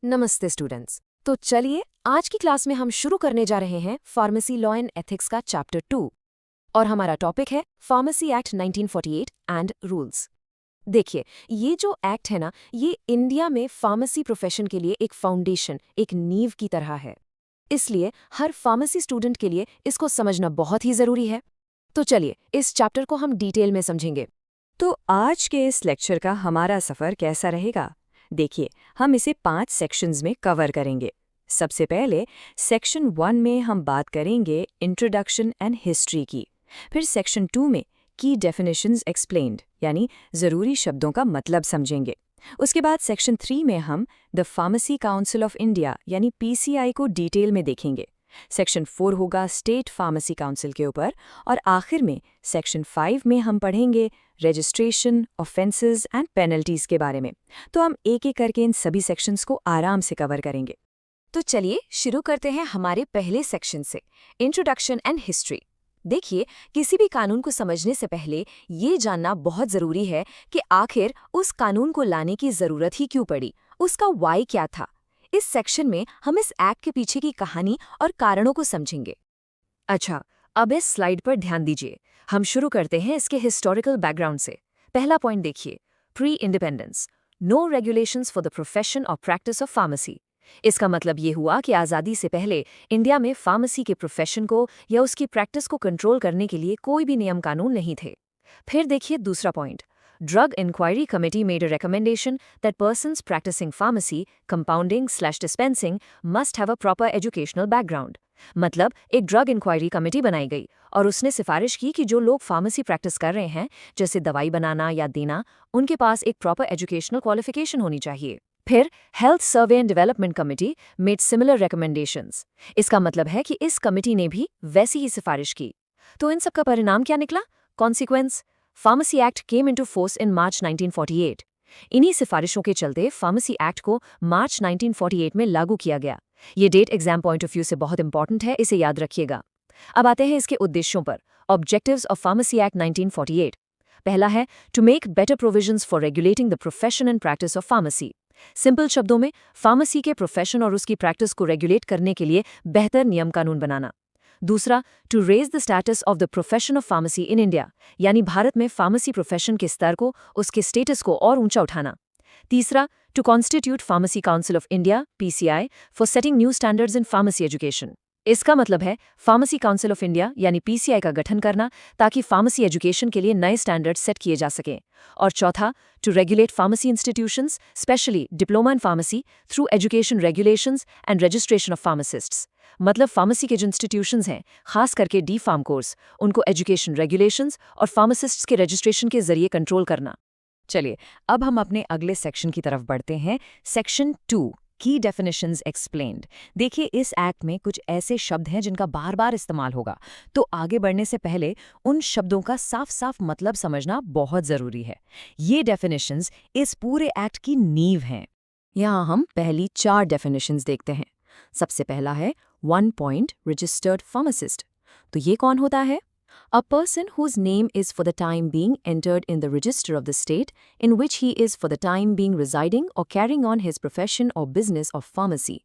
नमस्ते स्टूडेंट्स। तो चलिए आज की क्लास में हम शुरू करने जा रहे हैं फार्मेसी लॉ एंड एथिक्स का चैप्टर 2 और हमारा टॉपिक है फार्मेसी एक्ट 1948 एंड रूल्स। देखिए, ये जो एक्ट है ना, ये इंडिया में फार्मेसी प्रोफेशन के लिए एक फाउंडेशन, एक नींव की तरह है। इसलिए हर फार्मेसी स्टूडेंट के लिए इसको समझना बहुत ही जरूरी है। तो चलिए इस चैप्टर को हम डिटेल में समझेंगे। तो आज के इस लेक्चर का हमारा सफ़र कैसा रहेगा? देखिए, हम इसे 5 सेक्शंस में कवर करेंगे। सबसे पहले सेक्शन 1 में हम बात करेंगे इंट्रोडक्शन एंड हिस्ट्री की। फिर सेक्शन 2 में की डेफिनेशंस एक्सप्लेन्ड, यानी ज़रूरी शब्दों का मतलब समझेंगे। उसके बाद सेक्शन 3 में हम the pharmacy council of India यानी पीसीआई को डिटेल में देखेंगे। सेक्शन 4 होगा स्टेट फार्मेसी काउंसिल के ऊपर, और आखिर में सेक्शन 5 में हम पढ़ेंगे रजिस्ट्रेशन, ऑफेंसेस एंड पेनल्टीज के बारे में। तो हम एक एक करके इन सभी सेक्शंस को आराम से कवर करेंगे। तो चलिए शुरू करते हैं हमारे पहले सेक्शन से, इंट्रोडक्शन एंड हिस्ट्री। देखिए, किसी भी कानून को समझने से पहले ये जानना बहुत जरूरी है कि आखिर उस कानून को लाने की जरूरत ही क्यों पड़ी, उसका वाई क्या था। इस सेक्शन में हम इस एक्ट के पीछे की कहानी और कारणों को समझेंगे। अच्छा, अब इस स्लाइड पर ध्यान दीजिए। हम शुरू करते हैं इसके हिस्टोरिकल बैकग्राउंड से। पहला पॉइंट देखिए, pre independence, no regulations for the profession और प्रैक्टिस ऑफ फार्मेसी। इसका मतलब ये हुआ कि आज़ादी से पहले इंडिया में फार्मेसी के प्रोफेशन को या उसकी प्रैक्टिस को कंट्रोल करने के लिए कोई भी नियम कानून नहीं थे। फिर देखिए दूसरा point, drug inquiry committee made a recommendation that persons practicing pharmacy, compounding/dispensing must have a proper educational background। मतलब एक ड्रग इंक्वायरी कमेटी बनाई गई और उसने सिफारिश की कि जो लोग फार्मेसी प्रैक्टिस कर रहे हैं, जैसे दवाई बनाना या देना, उनके पास एक प्रॉपर एजुकेशनल क्वालिफिकेशन होनी चाहिए। फिर health survey and development committee made similar recommendations. इसका मतलब है कि इस कमेटी ने भी वैसी ही सिफारिश की। तो इन सब का परिणाम क्या निकला? Consequence, pharmacy act came into force in March 1948। इन्हीं सिफारिशों के चलते फार्मेसी एक्ट को मार्च 1948 में लागू किया गया। ये date exam point of view से बहुत इंपॉर्टेंट है, इसे याद रखिएगा। अब आते हैं इसके उद्देश्यों पर। Objectives of pharmacy act 1948। पहला है to make better provisions for regulating the profession and practice of pharmacy. Simple शब्दों में, फार्मेसी के प्रोफेशन और उसकी प्रैक्टिस को रेगुलेट करने के लिए बेहतर नियम कानून बनाना। दूसरा, to raise the status of the profession of pharmacy in India, यानी भारत में फार्मेसी प्रोफेशन के स्तर को, उसके स्टेटस को और ऊंचा उठाना। तीसरा, to constitute pharmacy council of India PCI for setting new standards in pharmacy education. इसका मतलब है फार्मेसी काउंसिल ऑफ इंडिया यानी पीसीआई का गठन करना, ताकि फार्मेसी एजुकेशन के लिए नए स्टैंडर्ड्स सेट किए जा सकें। और चौथा, to regulate pharmacy institutions, specially diploma in pharmacy, through education regulations and registration of pharmacists. मतलब फार्मेसी के जो इंस्टीट्यूशंस हैं, खास करके डी फार्म कोर्स, उनको एजुकेशन रेगुलेशंस और फार्मासिस्ट्स के रजिस्ट्रेशन के जरिए कंट्रोल करना। चलिए, अब हम अपने अगले सेक्शन की तरफ बढ़ते हैं। सेक्शन 2, की डेफिनेशंस एक्सप्लेन्ड। देखिए, इस एक्ट में कुछ ऐसे शब्द हैं जिनका बार बार इस्तेमाल होगा, तो आगे बढ़ने से पहले उन शब्दों का साफ साफ मतलब समझना बहुत ज़रूरी है। ये डेफिनेशंस इस पूरे एक्ट की नींव हैं। यहाँ हम पहली 4 डेफिनेशंस देखते हैं। सबसे पहला है 1 पॉइंट रजिस्टर्ड फार्मासिस्ट। तो ये कौन होता है? A person whose name is for the time being entered in the register of the state in which he is for the time being residing or carrying on his profession or business of pharmacy।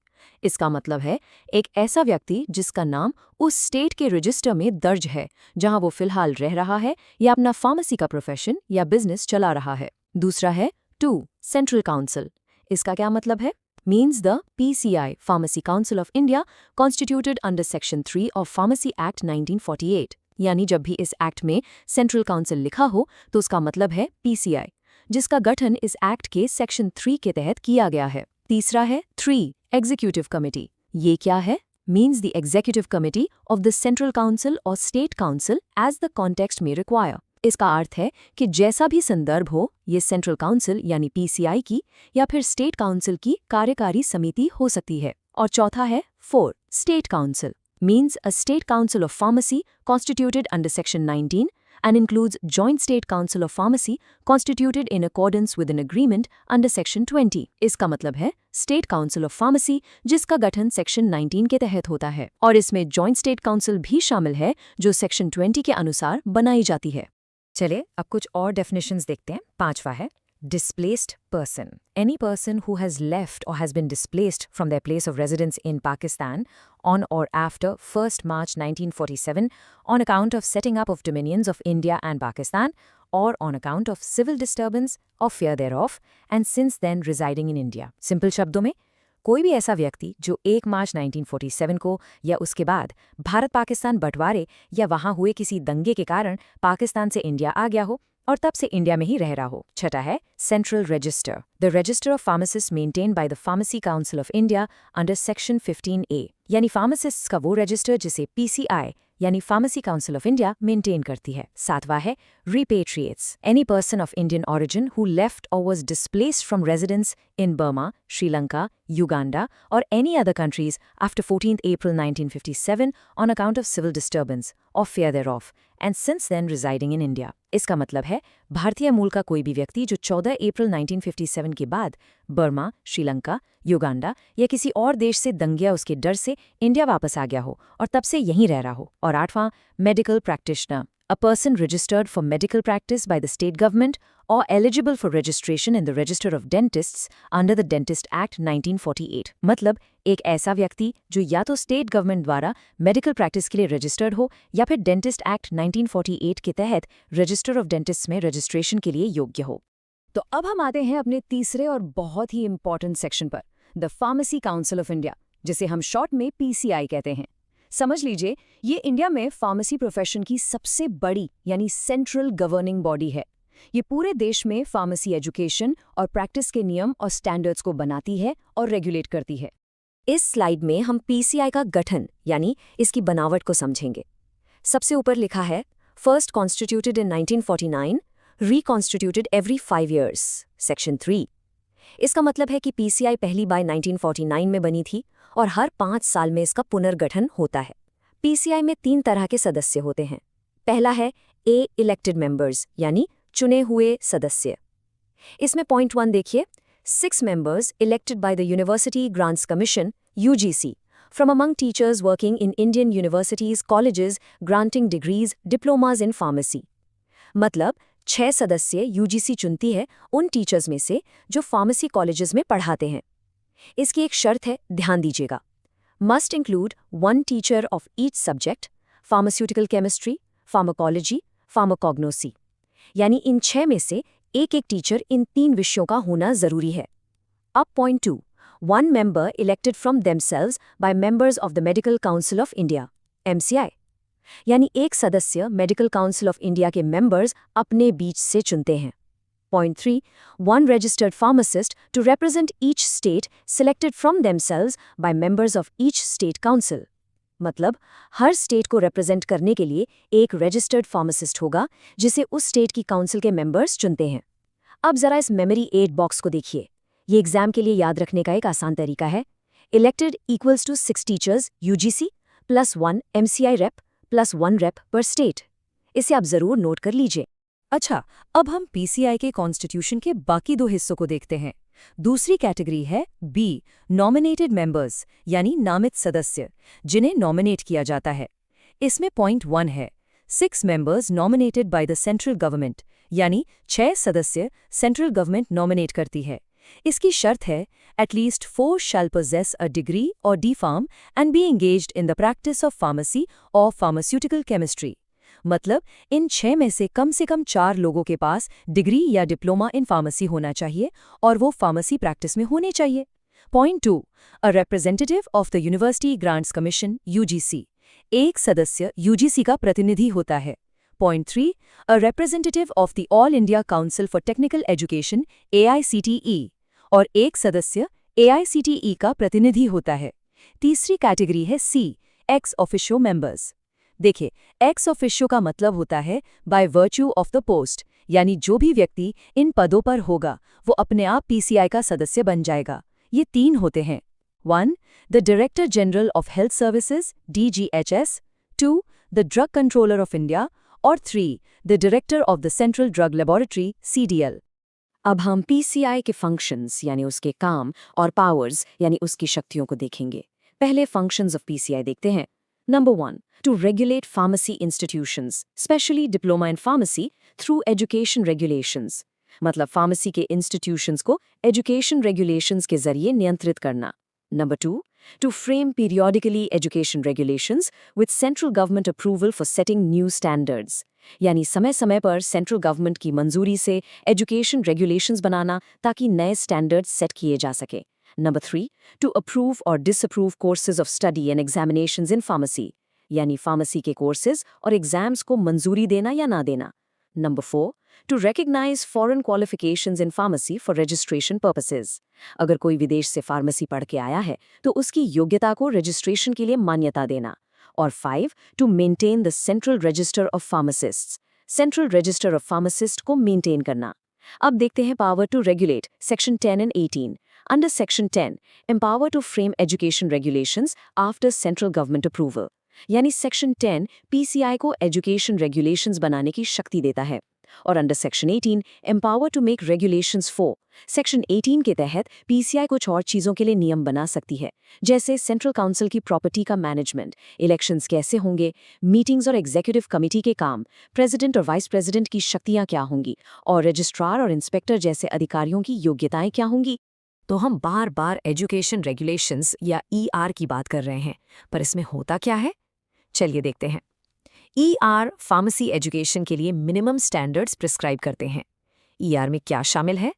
इसका मतलब है एक ऐसा व्यक्ति जिसका नाम उस state के रजिस्टर में दर्ज है जहां वो फिलहाल रह रहा है या अपना फार्मेसी का प्रोफेशन या बिजनेस चला रहा है। दूसरा है 2 सेंट्रल काउंसिल। इसका क्या मतलब है? Means the PCI, Pharmacy Council of India, constituted under Section 3 of Pharmacy Act 1948। यानी जब भी इस एक्ट में सेंट्रल काउंसिल लिखा हो तो उसका मतलब है पीसीआई, जिसका गठन इस एक्ट के सेक्शन 3 के तहत किया गया है। तीसरा है 3 एग्जीक्यूटिव कमेटी। ये क्या है? Means the executive committee of the central council और state council as the context में रिक्वायर। इसका अर्थ है कि जैसा भी संदर्भ हो, ये सेंट्रल काउंसिल यानी पीसीआई की या फिर स्टेट काउंसिल की कार्यकारी समिति हो सकती है। और चौथा है 4 state council. Means a state council of pharmacy constituted under section 19 and includes joint state council of pharmacy constituted in accordance with an agreement under section 20। इसका मतलब है स्टेट काउंसिल ऑफ फार्मेसी जिसका गठन सेक्शन 19 के तहत होता है, और इसमें जॉइंट स्टेट काउंसिल भी शामिल है जो सेक्शन 20 के अनुसार बनाई जाती है। चलिए, अब कुछ और डेफिनेशंस देखते हैं। 5वां है Displaced person. Any person who has left or has been displaced from their place of residence in Pakistan on or after 1st March 1947 on account of setting up of dominions of India and Pakistan or on account of civil disturbance or fear thereof and since then residing in India. Simple शब्दों में कोई भी ऐसा व्यक्ति जो 1 मार्च 1947 को या उसके बाद भारत पाकिस्तान बंटवारे या वहां हुए किसी दंगे के कारण पाकिस्तान से इंडिया आ गया हो और तब से इंडिया में ही रह रहा हो। छठा है central register, the register of pharmacist maintained by the pharmacy council of India under section 15A, यानी फार्मासिस्ट्स का वो रजिस्टर जिसे PCI यानी pharmacy council of India maintain करती है। सातवां है repatriates, any person of Indian origin who left और was displaced from residence in Burma, Sri Lanka, Uganda और any other countries after 14th April 1957 on account of civil disturbance और fear thereof and since then residing in India। इसका मतलब है भारतीय मूल का कोई भी व्यक्ति जो 14 अप्रैल 1957 के बाद बर्मा, श्रीलंका, युगांडा या किसी और देश से दंगे या उसके डर से इंडिया वापस आ गया हो और तब से यहीं रह रहा हो। और आठवां medical practitioner, a person registered for medical practice by the state government or eligible for registration in the register of dentists under the Dentist Act 1948। मतलब एक ऐसा व्यक्ति जो या तो स्टेट गवर्नमेंट द्वारा मेडिकल प्रैक्टिस के लिए रजिस्टर्ड हो या फिर डेंटिस्ट एक्ट 1948 के तहत रजिस्टर ऑफ डेंटिस्ट में रजिस्ट्रेशन के लिए योग्य हो। तो अब हम आते हैं अपने तीसरे और बहुत ही इंपॉर्टेंट सेक्शन पर, the pharmacy council of India, जिसे हम शॉर्ट में PCI कहते हैं। समझ लीजिए ये इंडिया में फार्मेसी प्रोफेशन की सबसे बड़ी यानी सेंट्रल गवर्निंग बॉडी है। ये पूरे देश में फार्मेसी एजुकेशन और प्रैक्टिस के नियम और स्टैंडर्ड्स को बनाती है और रेगुलेट करती है। इस स्लाइड में हम PCI का गठन यानी इसकी बनावट को समझेंगे। सबसे ऊपर लिखा है फर्स्ट कॉन्स्टिट्यूटेड इन 1949, रिकॉन्स्टिट्यूटेड एवरी 5 years, सेक्शन 3। इसका मतलब है कि PCI पहली बार 1949 में बनी थी और हर 5 साल में इसका पुनर्गठन होता है। PCI में 3 तरह के सदस्य होते हैं। पहला है A इलेक्टेड मेंबर्स यानी चुने हुए सदस्य। इसमें पॉइंट 1 देखिए, 6 members elected by the University Grants Commission UGC from among teachers working in Indian universities, colleges, granting degrees, diplomas in pharmacy। मतलब 6 सदस्य UGC चुनती है उन टीचर्स में से जो फार्मेसी कॉलेजेस में पढ़ाते हैं। इसकी एक शर्त है, ध्यान दीजिएगा, must include 1 teacher of each subject, pharmaceutical chemistry, pharmacology, pharmacognosy। यानी इन 6 में से एक टीचर इन 3 विषयों का होना जरूरी है। अब point 2, 1 member elected from themselves by members of the Medical Council of India, MCI। यानी एक सदस्य मेडिकल काउंसिल ऑफ इंडिया के मेंबर्स अपने बीच से चुनते हैं। Point 3, 1 registered pharmacist to represent each state selected from themselves by members of each state council। मतलब हर state को रिप्रेजेंट करने के लिए एक रजिस्टर्ड फार्मासिस्ट होगा जिसे उस स्टेट की काउंसिल के मेंबर्स चुनते हैं। अब जरा इस मेमोरी एड बॉक्स को देखिए। ये एग्जाम के लिए याद रखने का एक आसान तरीका है। Elected equals to 6 teachers UGC plus 1 MCI rep plus 1 rep per state. इसे आप जरूर नोट कर लीजिए। अच्छा, अब हम PCI के कॉन्स्टिट्यूशन के बाकी 2 हिस्सों को देखते हैं। दूसरी कैटेगरी है B नॉमिनेटेड मेंबर्स यानी नामित सदस्य जिन्हें नॉमिनेट किया जाता है। इसमें पॉइंट 1 है 6 members nominated by the central government यानी 6 सदस्य सेंट्रल गवर्नमेंट नॉमिनेट करती है। इसकी शर्त है at least 4 shall possess a degree or D.Pharm and be engaged in the practice of pharmacy or pharmaceutical chemistry। मतलब इन 6 में से कम 4 लोगों के पास डिग्री या डिप्लोमा इन फार्मेसी होना चाहिए और वो फार्मेसी प्रैक्टिस में होने चाहिए। Point 2, a representative of the university grants commission UGC एक सदस्य UGC का प्रतिनिधि होता है। Point 3, a representative of the all India council for technical education AICTE और एक सदस्य AICTE का प्रतिनिधि होता है। तीसरी कैटेगरी है C एक्स ऑफिशियो मेंबर्स। देखिए, एक्स ऑफिशियो का मतलब होता है by virtue of the post, यानी जो भी व्यक्ति इन पदों पर होगा वो अपने आप PCI का सदस्य बन जाएगा। ये 3 होते हैं। 1 the director general of health services DGHS, 2 the drug controller of India और 3 the director of the central drug laboratory CDL। अब हम PCI के फंक्शंस यानी उसके काम और पावर्स यानी उसकी शक्तियों को देखेंगे। पहले फंक्शंस ऑफ PCI देखते हैं। Number 1, to regulate pharmacy institutions, especially diploma in pharmacy, through education regulations। मतलब फार्मेसी के इंस्टीट्यूशंस को एजुकेशन रेगुलेशंस के जरिए नियंत्रित करना। Number 2, to frame periodically education regulations with central government approval for setting new standards, यानी समय समय पर सेंट्रल गवर्नमेंट की मंजूरी से एजुकेशन रेगुलेशंस बनाना ताकि नए स्टैंडर्ड्स सेट किए जा सके। नंबर 3, टू अप्रूव और disapprove courses of study and examinations in pharmacy, यानी फार्मेसी के कोर्सेज और एग्जाम्स को मंजूरी देना या ना देना। Number 4, to recognize foreign qualifications in pharmacy for registration purposes. अगर कोई विदेश से फार्मेसी पढ़ के आया है तो उसकी योग्यता को रजिस्ट्रेशन के लिए मान्यता देना। और 5, to maintain the central register of pharmacists, central register of pharmacist को मेंटेन करना। अब देखते हैं power to regulate, section 10 and 18। Under section 10, empower to frame education regulations after central government approval, यानी सेक्शन 10 पीसीआई को एजुकेशन रेगुलेशंस बनाने की शक्ति देता है। और under section 18, empower to make regulations for, section 18 के तहत पीसीआई कुछ और चीज़ों के लिए नियम बना सकती है, जैसे सेंट्रल काउंसिल की प्रॉपर्टी का मैनेजमेंट, इलेक्शंस कैसे होंगे, मीटिंग्स और एग्जीक्यूटिव कमेटी के काम, प्रेसिडेंट और वाइस प्रेसिडेंट की शक्तियां क्या होंगी, और रजिस्ट्रार और इंस्पेक्टर जैसे अधिकारियों की योग्यताएं क्या होंगी। तो हम बार बार एजुकेशन रेगुलेशंस या ईआर की बात कर रहे हैं, पर इसमें होता क्या है? चलिए देखते हैं। ईआर फार्मेसी एजुकेशन के लिए मिनिमम स्टैंडर्ड्स प्रिस्क्राइब करते हैं। ईआर में क्या शामिल है?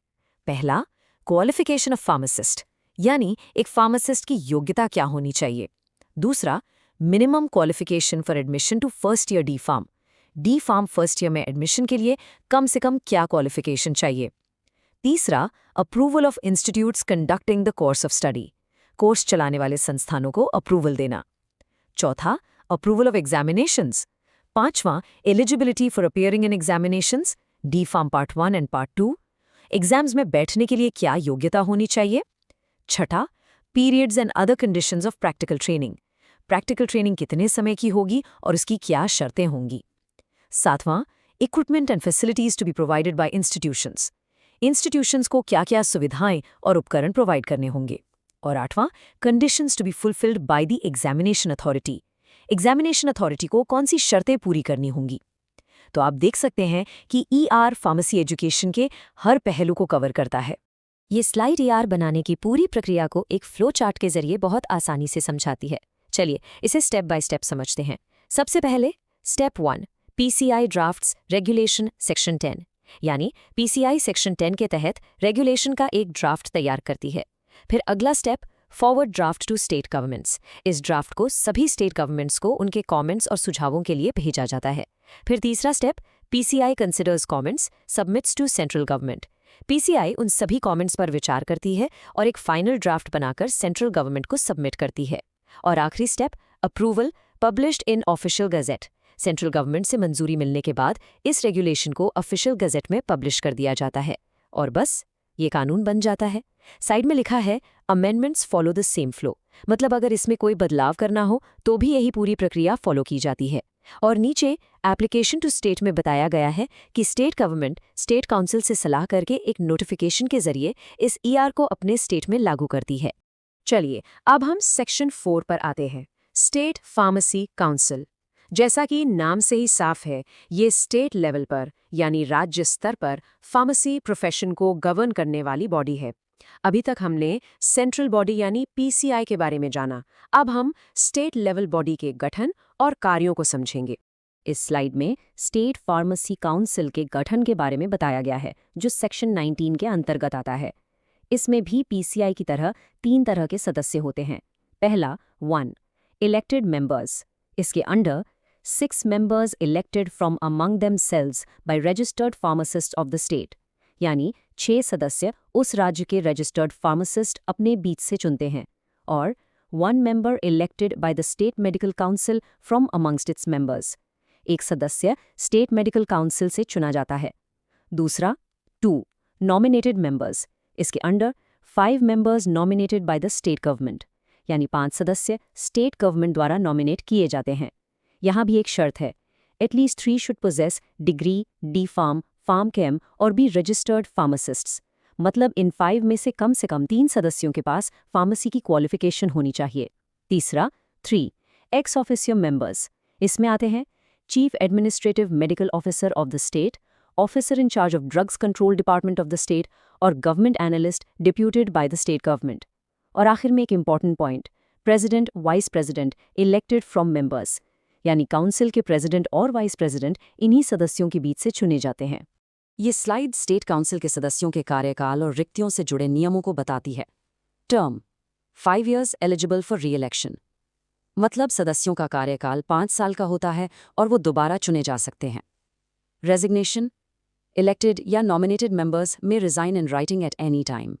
पहला, क्वालिफिकेशन ऑफ फार्मासिस्ट, यानी एक फार्मासिस्ट की योग्यता क्या होनी चाहिए। दूसरा, minimum qualification for admission to first year D pharm, D pharm first year में एडमिशन के लिए कम से कम क्या क्वालिफिकेशन चाहिए। तीसरा, approval of institutes conducting the course of study, course चलाने वाले संस्थानों को अप्रूवल देना। चौथा, अप्रूवल ऑफ एग्जामिनेशंस। पांचवां, eligibility for appearing in examinations, D pharm part 1 and part 2, exams में बैठने के लिए क्या योग्यता होनी चाहिए। छठा, periods and other conditions of practical training, practical training कितने समय की होगी और उसकी क्या शर्तें होंगी। सातवां, equipment and facilities to be provided by institutions, institutions को क्या क्या सुविधाएं और उपकरण प्रोवाइड करने होंगे। और आठवां, conditions to be fulfilled by the examination authority, examination authority को कौन सी शर्तें पूरी करनी होंगी। तो आप देख सकते हैं कि ईआर फार्मेसी एजुकेशन के हर पहलू को कवर करता है। ये स्लाइड ईआर बनाने की पूरी प्रक्रिया को एक फ्लो चार्ट के जरिए बहुत आसानी से समझाती है। चलिए इसे स्टेप बाय स्टेप समझते हैं। सबसे पहले step 1, PCI drafts regulation section 10, यानी पीसीआई सेक्शन 10 के तहत रेगुलेशन का एक ड्राफ्ट तैयार करती है। फिर अगला step, forward draft to state governments, इस ड्राफ्ट को सभी स्टेट गवर्नमेंट्स को उनके कमेंट्स और सुझावों के लिए भेजा जाता है। फिर तीसरा step, PCI considers comments, submits to central government, PCI उन सभी कमेंट्स पर विचार करती है और एक फाइनल ड्राफ्ट बनाकर सेंट्रल गवर्नमेंट को सबमिट करती है। और आखिरी step, approval, published in official gazette, central government से मंजूरी मिलने के बाद इस रेगुलेशन को ऑफिशियल गजेट में पब्लिश कर दिया जाता है और बस ये कानून बन जाता है। साइड में लिखा है amendments follow the same flow, मतलब अगर इसमें कोई बदलाव करना हो तो भी यही पूरी प्रक्रिया फॉलो की जाती है। और नीचे एप्लीकेशन टू स्टेट में बताया गया है कि स्टेट गवर्नमेंट स्टेट काउंसिल से सलाह करके एक नोटिफिकेशन के जरिए इस ईआर को अपने स्टेट में लागू करती है। चलिए अब हम सेक्शन 4 पर आते हैं, स्टेट फार्मेसी काउंसिल। जैसा कि नाम से ही साफ है, ये स्टेट लेवल पर यानी राज्य स्तर पर फार्मेसी प्रोफेशन को गवर्न करने वाली बॉडी है। अभी तक हमने सेंट्रल बॉडी यानी पीसीआई के बारे में जाना, अब हम स्टेट लेवल बॉडी के गठन और कार्यों को समझेंगे। इस स्लाइड में स्टेट फार्मेसी काउंसिल के गठन के बारे में बताया गया है, जो सेक्शन 19 के अंतर्गत आता है। इसमें भी पीसीआई की तरह 3 तरह के सदस्य होते हैं। पहला 1, इलेक्टेड मेंबर्स, इसके under 6 members elected from among themselves by registered pharmacists of the state, यानी 6 सदस्य उस राज्य के रजिस्टर्ड फार्मासिस्ट अपने बीच से चुनते हैं। और 1 member elected by the state medical council from amongst its members, एक सदस्य स्टेट मेडिकल काउंसिल से चुना जाता है। दूसरा 2, nominated members, इसके under 5 members nominated by the state government, यानी 5 सदस्य स्टेट गवर्नमेंट द्वारा नॉमिनेट किए जाते हैं। यहाँ भी एक शर्त है, at least 3 should possess degree, D pharm, pharm chem और बी रजिस्टर्ड फार्मासिस्ट्स, मतलब इन 5 में से कम 3 सदस्यों के पास फार्मेसी की क्वालिफिकेशन होनी चाहिए। तीसरा 3, एक्स ऑफिशियो मेंबर्स, इसमें आते हैं chief administrative medical officer of the state officer in charge of drugs control department of the state और government analyst deputed by the state government. और आखिर में एक important point, president vice president elected from members, यानी council के president और vice president इन्हीं सदस्यों के बीच से चुने जाते हैं। ये स्लाइड स्टेट काउंसिल के सदस्यों के कार्यकाल और रिक्तियों से जुड़े नियमों को बताती है। टर्म 5 years एलिजिबल फॉर री इलेक्शन, मतलब सदस्यों का कार्यकाल 5 साल का होता है और वो दोबारा चुने जा सकते हैं। रेजिग्नेशन, इलेक्टेड या नॉमिनेटेड मेंबर्स में resign in writing at any time.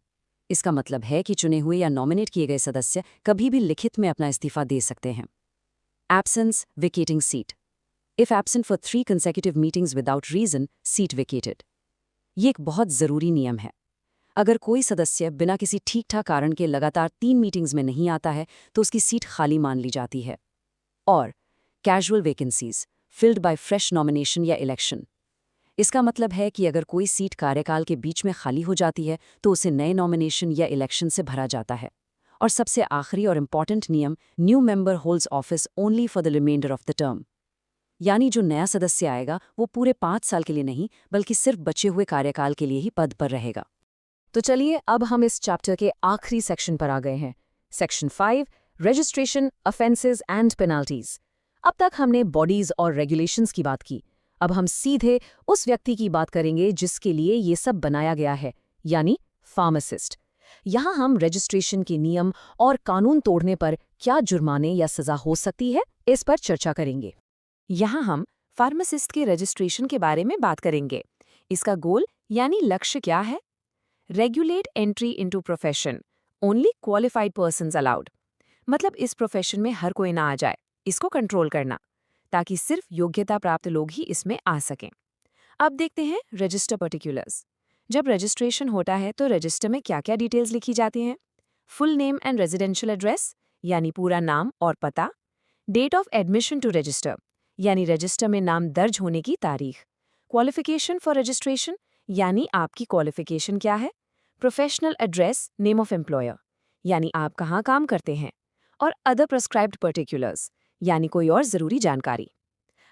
इसका मतलब है कि चुने हुए या नॉमिनेट किए गए सदस्य कभी भी लिखित में अपना इस्तीफा दे सकते हैं। Absence vacating seat, if absent for 3 consecutive meetings without reason, seat vacated. ये एक बहुत ज़रूरी नियम है। अगर कोई सदस्य बिना किसी ठीक ठाक कारण के लगातार 3 मीटिंग्स में नहीं आता है तो उसकी सीट खाली मान ली जाती है। और casual vacancies filled by fresh nomination या इलेक्शन, इसका मतलब है कि अगर कोई सीट कार्यकाल के बीच में खाली हो जाती है तो उसे नए नॉमिनेशन या इलेक्शन से भरा जाता है। और सबसे आखिरी और इम्पॉर्टेंट नियम, new member holds office only for the reminder of the term, यानी जो नया सदस्य आएगा वो पूरे 5 साल के लिए नहीं बल्कि सिर्फ बचे हुए कार्यकाल के लिए ही पद पर रहेगा। तो चलिए अब हम इस चैप्टर के आखिरी सेक्शन पर आ गए हैं। Section 5, registration, offences and penalties. अब तक हमने बॉडीज और रेगुलेशंस की बात की। अब हम सीधे उस व्यक्ति की बात करेंगे जिसके लिए ये सब बनाया गया है, यानी फार्मासिस्ट। यहाँ हम रजिस्ट्रेशन के नियम और कानून तोड़ने पर क्या जुर्माने या सजा हो सकती है, इस पर चर्चा करेंगे। यहाँ हम फार्मासिस्ट के रजिस्ट्रेशन के बारे में बात करेंगे। इसका गोल यानी लक्ष्य क्या है? Regulate entry into profession, only qualified persons allowed. मतलब इस प्रोफेशन में हर कोई ना आ जाए, इसको कंट्रोल करना, ताकि सिर्फ योग्यता प्राप्त लोग ही इसमें आ सकें। अब देखते हैं रजिस्टर पर्टिकुलर्स। जब रजिस्ट्रेशन होता है तो रजिस्टर में क्या क्या डिटेल्स लिखी जाती हैं? Full name and residential address, यानी पूरा नाम और पता। Date of admission to register, यानी रजिस्टर में नाम दर्ज होने की तारीख। क्वालिफिकेशन फॉर रजिस्ट्रेशन, यानी आपकी क्वालिफिकेशन क्या है। Professional address, name of employer, यानी आप कहाँ काम करते हैं। और अदर प्रिस्क्राइब्ड पर्टिकुलर्स, यानी कोई और ज़रूरी जानकारी।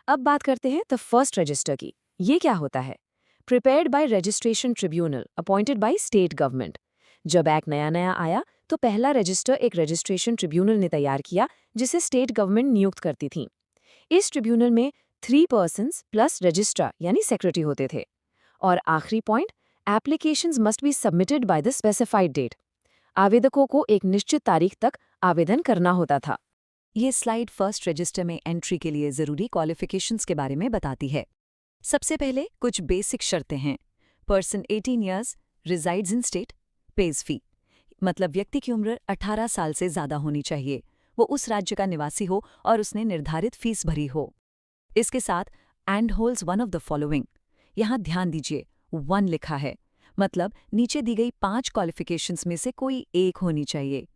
अब बात करते हैं द फर्स्ट रजिस्टर की। ये क्या होता है? Prepared by registration tribunal appointed by state government. जब एक्ट नया आया तो पहला रजिस्टर एक रजिस्ट्रेशन ट्रिब्यूनल ने तैयार किया जिसे स्टेट गवर्नमेंट नियुक्त करती थी। इस ट्रिब्यूनल में 3 पर्सन्स प्लस रजिस्ट्रार यानी सेक्रेटरी होते थे। और आखिरी point, applications must be submitted by the specified date. आवेदकों को एक निश्चित तारीख तक आवेदन करना होता था। ये स्लाइड फर्स्ट रजिस्टर में एंट्री के लिए ज़रूरी क्वालिफिकेशंस के बारे में बताती है। सबसे पहले कुछ बेसिक शर्तें हैं। Person 18 years, resides in state, pays fee, मतलब व्यक्ति की उम्र 18 साल से ज़्यादा होनी चाहिए, वो उस राज्य का निवासी हो और उसने निर्धारित फीस भरी हो। इसके साथ and holds one of the following, यहाँ ध्यान दीजिए 1 लिखा है, मतलब नीचे दी गई 5 क्वालिफिकेशंस में से कोई एक होनी चाहिए।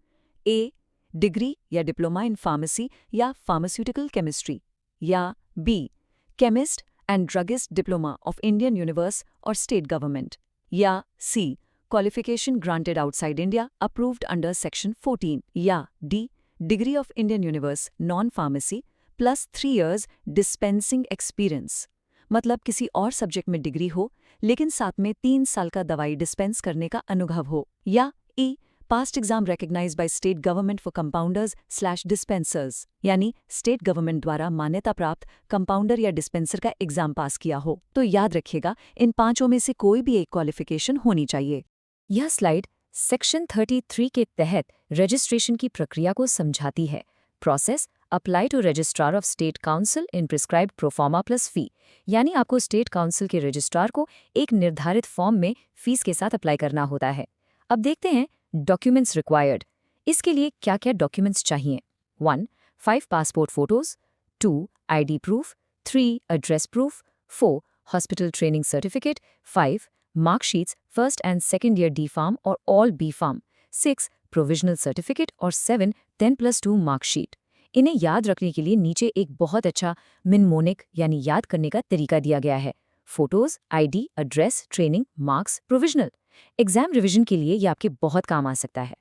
ए, डिग्री या डिप्लोमा इन फार्मेसी या फार्मास्यूटिकल केमिस्ट्री, या B, chemist and druggist diploma of Indian university और स्टेट गवर्नमेंट, या C, qualification granted outside India approved under section 14, या D, degree of Indian university non pharmacy plus 3 years dispensing experience, मतलब किसी और subject में degree हो लेकिन साथ में 3 साल का दवाई डिस्पेंस करने का अनुभव हो, या E, passed exam recognised by state government for compounders slash dispensers, यानी स्टेट गवर्नमेंट द्वारा मान्यता प्राप्त कंपाउंडर या डिस्पेंसर का एग्जाम पास किया हो। तो याद रखिएगा, इन 5 में से कोई भी एक क्वालिफिकेशन होनी चाहिए। यह स्लाइड सेक्शन 33 के तहत रजिस्ट्रेशन की प्रक्रिया को समझाती है। Process, apply to registrar of state council in prescribed proforma plus fee, यानी आपको स्टेट काउंसिल के रजिस्ट्रार को एक निर्धारित फॉर्म में फीस के साथ अप्लाई करना होता है। अब देखते हैं डॉक्यूमेंट्स रिक्वायर्ड। इसके लिए क्या क्या डॉक्यूमेंट्स चाहिए? 1. 5 passport photos, 2. ID proof, 3. Address proof, 4. Hospital training certificate, 5. Marksheets first and second year D pharm और all B pharm, 6. Provisional certificate और 7. 10+2 मार्कशीट। इन्हें याद रखने के लिए नीचे एक बहुत अच्छा मिनमोनिक यानी याद करने का तरीका दिया गया है। Photos, ID, address, training, marks, provisional. Exam revision के लिए ये आपके बहुत काम आ सकता है।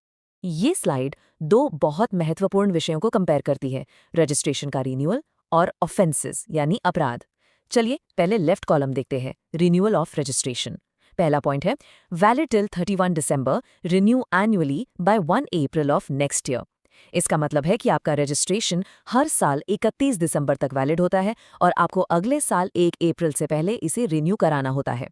ये स्लाइड 2 बहुत महत्वपूर्ण विषयों को कंपेयर करती है, रजिस्ट्रेशन का रिन्यूअल और ऑफेंसेस यानी अपराध। चलिए पहले लेफ्ट कॉलम देखते हैं, रिन्यूअल ऑफ रजिस्ट्रेशन। पहला पॉइंट है valid till 31 December, renew annually by 1 April of next year. इसका मतलब है कि आपका रजिस्ट्रेशन हर साल 31 दिसंबर तक वैलिड होता है और आपको अगले साल 1 अप्रैल से पहले इसे रिन्यू कराना होता है।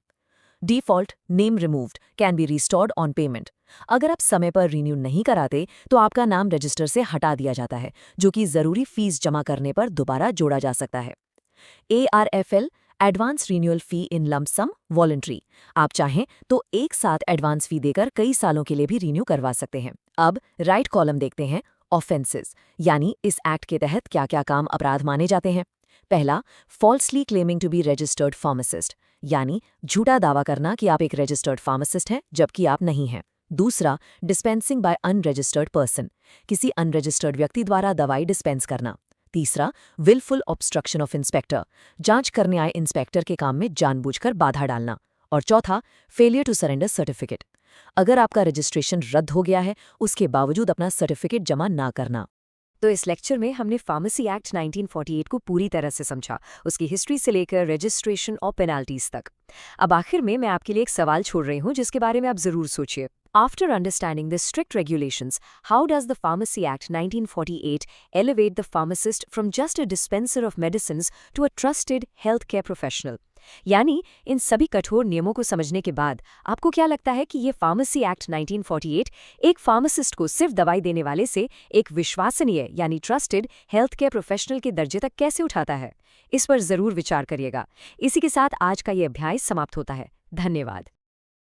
Default name removed can be restored on payment. अगर आप समय पर रिन्यू नहीं कराते तो आपका नाम रजिस्टर से हटा दिया जाता है, जो कि जरूरी फीस जमा करने पर दोबारा जोड़ा जा सकता है। ARFL एडवांस रिन्यूअल फी इन लम्प सम वॉलंटरी। आप चाहें तो एक साथ एडवांस फी देकर कई सालों के लिए भी रिन्यू करवा सकते हैं। अब राइट कॉलम देखते हैं, ऑफेंसेस, यानी इस एक्ट के तहत क्या क्या काम अपराध माने जाते हैं। पहला, falsely claiming to be registered pharmacist, यानी झूठा दावा करना कि आप एक रजिस्टर्ड फार्मासिस्ट हैं जबकि आप नहीं हैं। दूसरा, डिस्पेंसिंग बाय अनरजिस्टर्ड पर्सन, किसी अनरजिस्टर्ड व्यक्ति द्वारा दवाई डिस्पेंस करना। तीसरा, विलफुल ऑब्स्ट्रक्शन ऑफ इंस्पेक्टर, जांच करने आए इंस्पेक्टर के काम में जानबूझकर बाधा डालना। और चौथा, फेलियर टू सरेंडर सर्टिफिकेट, अगर आपका रजिस्ट्रेशन रद्द हो गया है उसके बावजूद अपना सर्टिफिकेट जमा ना करना। तो इस लेक्चर में हमने फार्मेसी एक्ट 1948 को पूरी तरह से समझा, उसकी हिस्ट्री से लेकर रजिस्ट्रेशन और पेनाल्टीज तक। अब आखिर में मैं आपके लिए एक सवाल छोड़ रही हूँ जिसके बारे में आप जरूर सोचिए। After understanding the strict regulations, how does the Pharmacy Act 1948 elevate the pharmacist from just a dispenser of medicines to a trusted healthcare professional? यानी इन सभी कठोर नियमों को समझने के बाद आपको क्या लगता है कि ये फार्मेसी एक्ट 1948 एक फार्मासिस्ट को सिर्फ दवाई देने वाले से एक विश्वसनीय यानी ट्रस्टेड हेल्थ केयर प्रोफेशनल के दर्जे तक कैसे उठाता है? इस पर जरूर विचार करिएगा। इसी के साथ आज का ये अध्याय समाप्त होता है। धन्यवाद।